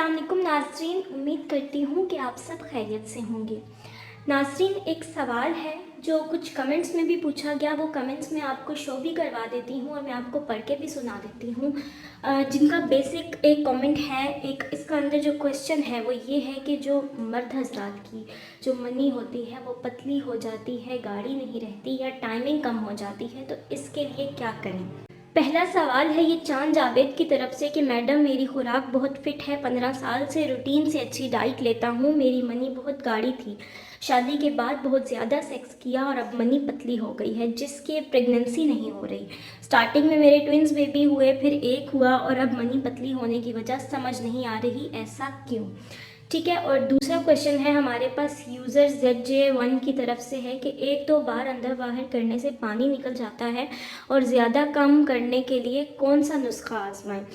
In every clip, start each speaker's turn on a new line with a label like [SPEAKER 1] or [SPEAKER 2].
[SPEAKER 1] अस्सलाम वालेकुम नाज़रीन, उम्मीद करती हूँ कि आप सब खैरियत से होंगे। नाज़रीन, एक सवाल है जो कुछ कमेंट्स में भी पूछा गया, वो कमेंट्स में आपको शो भी करवा देती हूँ और मैं आपको पढ़ के भी सुना देती हूँ। जिनका बेसिक एक कमेंट है, एक इसका अंदर जो क्वेश्चन है वो ये है कि जो मर्द हज़रात की जो मनी होती है वो पतली हो जाती है, गाढ़ी नहीं रहती या टाइमिंग कम हो जाती है, तो इसके लिए क्या करें। पहला सवाल है ये चांद जावेद की तरफ से कि मैडम मेरी खुराक बहुत फिट है, 15 साल से रूटीन से अच्छी डाइट लेता हूँ, मेरी मनी बहुत गाढ़ी थी, शादी के बाद बहुत ज़्यादा सेक्स किया और अब मनी पतली हो गई है जिसके प्रेगनेंसी नहीं हो रही। स्टार्टिंग में मेरे ट्विंस बेबी हुए, फिर एक हुआ और अब मनी पतली होने की वजह समझ नहीं आ रही, ऐसा क्यों। ठीक है। और दूसरा क्वेश्चन है हमारे पास यूज़र ZJ1 की तरफ से है कि 1-2 बार अंदर बाहर करने से पानी निकल जाता है और ज़्यादा कम करने के लिए कौन सा नुस्खा आजमाएं।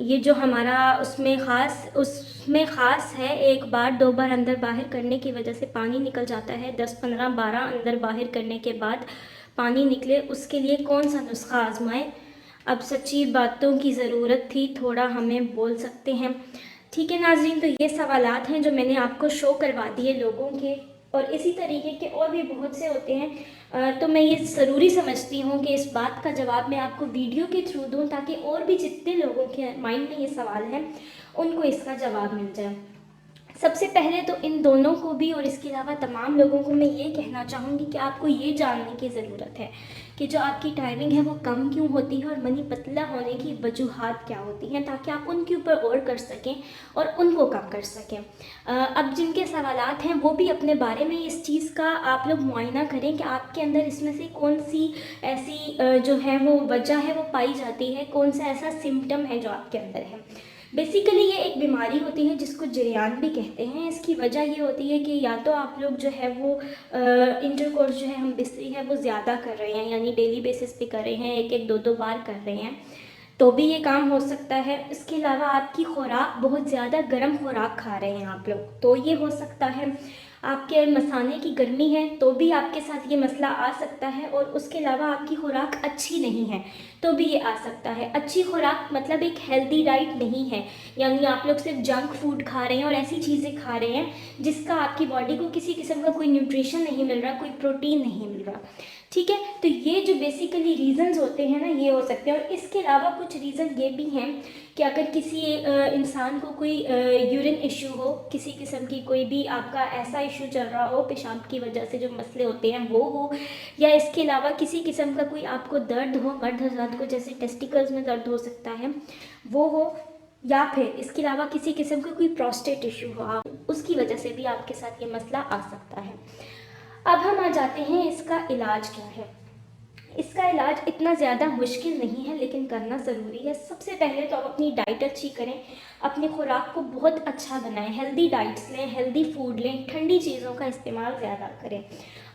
[SPEAKER 1] ये जो हमारा उसमें ख़ास है, 1 बार 2 बार अंदर बाहर करने की वजह से पानी निकल जाता है, 10 15 12 अंदर बाहर करने के बाद पानी निकले, उसके लिए कौन सा नुस्खा आजमाएं। अब सच्ची बातों की ज़रूरत थी, थोड़ा हमें बोल सकते हैं। ठीक है नाज़रीन, तो ये सवालात हैं जो मैंने आपको शो करवा दिए लोगों के, और इसी तरीके के और भी बहुत से होते हैं। तो मैं ये ज़रूरी समझती हूँ कि इस बात का जवाब मैं आपको वीडियो के थ्रू दूँ ताकि और भी जितने लोगों के माइंड में ये सवाल है उनको इसका जवाब मिल जाए। सबसे पहले तो इन दोनों को भी और इसके अलावा तमाम लोगों को मैं ये कहना चाहूँगी कि आपको ये जानने की ज़रूरत है कि जो आपकी टाइमिंग है वो कम क्यों होती है और मनी पतला होने की वजूहात क्या होती हैं, ताकि आप उनके ऊपर गौर कर सकें और उनको कम कर सकें। अब जिनके सवालात हैं वो भी अपने बारे में इस चीज़ का आप लोग मुआयना करें कि आपके अंदर इसमें से कौन सी ऐसी जो है वो वजह है वो पाई जाती है, कौन सा ऐसा सिम्टम है जो आपके अंदर है। बेसिकली ये एक बीमारी होती है जिसको जरियान भी कहते हैं। इसकी वजह ये होती है कि या तो आप लोग जो है वो इंटरकोर्स जो है हम बिस्तरी है वो ज़्यादा कर रहे हैं, यानी डेली बेसिस पे कर रहे हैं, 1-1 2-2 बार कर रहे हैं, तो भी ये काम हो सकता है। इसके अलावा आपकी खुराक बहुत ज़्यादा गर्म खुराक खा रहे हैं आप लोग, तो ये हो सकता है। आपके मसाने की गर्मी है तो भी आपके साथ ये मसला आ सकता है। और उसके अलावा आपकी खुराक अच्छी नहीं है तो भी ये आ सकता है। अच्छी खुराक मतलब एक हेल्दी डाइट नहीं है, यानी आप लोग सिर्फ जंक फूड खा रहे हैं और ऐसी चीज़ें खा रहे हैं जिसका आपकी बॉडी को किसी किस्म का कोई न्यूट्रिशन नहीं मिल रहा, कोई प्रोटीन नहीं मिल रहा। ठीक है, तो ये जो बेसिकली रीज़न्स होते हैं ना, ये हो सकते हैं। और इसके अलावा कुछ रीज़न ये भी हैं कि अगर किसी इंसान को कोई यूरिन इशू हो, किसी किस्म की कोई भी आपका ऐसा इशू चल रहा हो, पेशाब की वजह से जो मसले होते हैं वो हो, या इसके अलावा किसी किस्म का कोई आपको दर्द हो, मर्द हज़रात को जैसे टेस्टिकल्स में दर्द हो सकता है वो हो, या फिर इसके अलावा किसी किस्म का कोई प्रोस्टेट इशू हो, उसकी वजह से भी आपके साथ ये मसला आ सकता है। अब हम आ जाते हैं इसका इलाज क्या है। इसका इलाज इतना ज़्यादा मुश्किल नहीं है लेकिन करना ज़रूरी है। सबसे पहले तो आप अपनी डाइट अच्छी करें, अपनी खुराक को बहुत अच्छा बनाएं, हेल्दी डाइट्स लें, हेल्दी फूड लें, ठंडी चीज़ों का इस्तेमाल ज़्यादा करें।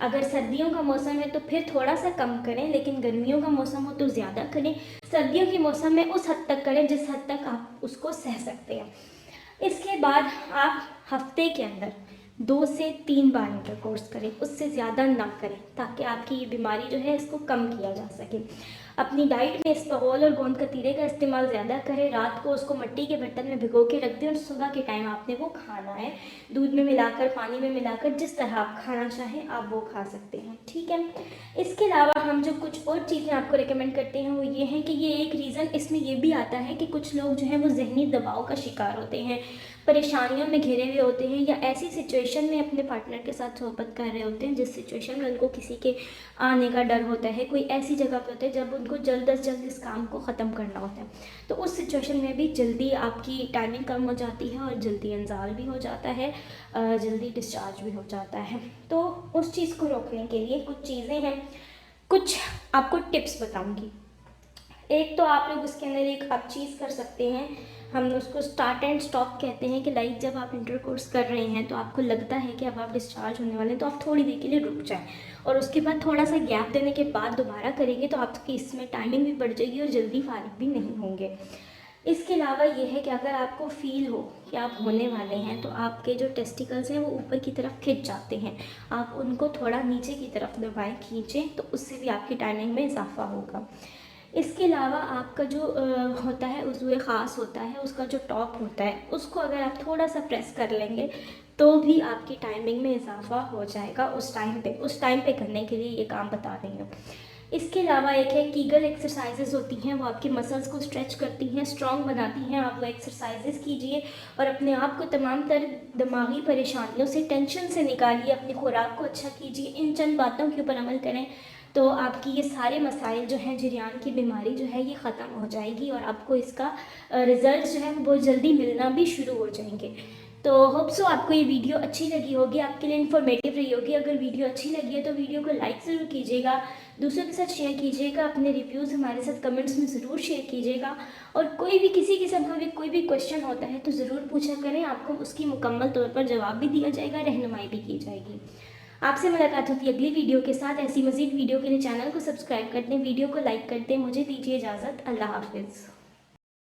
[SPEAKER 1] अगर सर्दियों का मौसम है तो फिर थोड़ा सा कम करें, लेकिन गर्मियों का मौसम हो तो ज़्यादा करें। सर्दियों के मौसम में उस हद तक करें जिस हद तक आप उसको सह सकते हैं। इसके बाद आप हफ्ते के अंदर 2 से 3 बार इंटरकोर्स करें, उससे ज़्यादा ना करें, ताकि आपकी ये बीमारी जो है इसको कम किया जा सके। अपनी डाइट में इस्बगोल और गोंद कतीरे का इस्तेमाल ज़्यादा करें। रात को उसको मिट्टी के बर्तन में भिगो के रख दें और सुबह के टाइम आपने वो खाना है, दूध में मिलाकर, पानी में मिलाकर, जिस तरह आप खाना चाहें आप वो खा सकते हैं। ठीक है, इसके अलावा हम जो कुछ और चीज़ें आपको रिकमेंड करते हैं वो ये हैं कि ये एक रीज़न इसमें ये भी आता है कि कुछ लोग जो हैं वो जहनी दबाव का शिकार होते हैं, परेशानियों में घिरे हुए होते हैं, या ऐसी सिचुएशन में अपने पार्टनर के साथ सोहबत कर रहे होते हैं जिस सिचुएशन में उनको किसी के आने का डर होता है, कोई ऐसी जगह पे होता है जब उनको जल्द अज जल्द इस काम को ख़त्म करना होता है, तो उस सिचुएशन में भी जल्दी आपकी टाइमिंग कम हो जाती है और जल्दी इंजाल भी हो जाता है, जल्दी डिस्चार्ज भी हो जाता है। तो उस चीज़ को रोकने के लिए कुछ चीज़ें हैं, कुछ आपको टिप्स बताऊँगी। एक तो आप लोग उसके अंदर एक आप चीज़ कर सकते हैं, हम उसको स्टार्ट एंड स्टॉप कहते हैं, कि लाइक जब आप इंटरकोर्स कर रहे हैं तो आपको लगता है कि अब आप डिस्चार्ज होने वाले हैं तो आप थोड़ी देर के लिए रुक जाएं, और उसके बाद थोड़ा सा गैप देने के बाद दोबारा करेंगे तो आपकी इसमें टाइमिंग भी बढ़ जाएगी और जल्दी फारिग भी नहीं होंगे। इसके अलावा ये है कि अगर आपको फील हो कि आप होने वाले हैं तो आपके जो टेस्टिकल्स हैं वो ऊपर की तरफ खिंच जाते हैं, आप उनको थोड़ा नीचे की तरफ दबाएं, खींचें, तो उससे भी आपकी टाइमिंग में इजाफा होगा। इसके अलावा आपका जो होता है उज़्व ख़ास होता है, उसका जो टॉप होता है, उसको अगर आप थोड़ा सा प्रेस कर लेंगे तो भी आपकी टाइमिंग में इजाफा हो जाएगा। उस टाइम पे करने के लिए ये काम बता रही हूँ। इसके अलावा एक है कीगल एक्सरसाइजेज होती हैं, वो आपके मसल्स को स्ट्रेच करती हैं, स्ट्रॉन्ग बनाती हैं। आप वो एक्सरसाइजेज कीजिए और अपने आप को तमाम तर दिमागी परेशानियों से, टेंशन से निकालिए। अपनी खुराक को अच्छा कीजिए, इन चंद बातों के ऊपर अमल करें तो आपकी ये सारे मसाइल जो हैं, जरियान की बीमारी जो है ये ख़त्म हो जाएगी और आपको इसका रिज़ल्ट जो है वो बहुत जल्दी मिलना भी शुरू हो जाएंगे। तो होप सो आपको ये वीडियो अच्छी लगी होगी, आपके लिए इन्फॉर्मेटिव रही होगी। अगर वीडियो अच्छी लगी है तो वीडियो को लाइक ज़रूर कीजिएगा, दूसरों के साथ शेयर कीजिएगा, अपने रिव्यूज़ हमारे साथ कमेंट्स में ज़रूर शेयर कीजिएगा। और कोई भी किसी किस्म का भी कोई भी क्वेश्चन होता है तो ज़रूर पूछा करें, आपको उसकी मुकम्मल तौर पर जवाब भी दिया जाएगा, रहनुमाई भी की जाएगी। आपसे मुलाकात होती है अगली वीडियो के साथ। ऐसी मज़ीद वीडियो के लिए चैनल को सब्सक्राइब कर दें, वीडियो को लाइक कर दें। मुझे दीजिए इजाज़त। अल्लाह हाफिज़।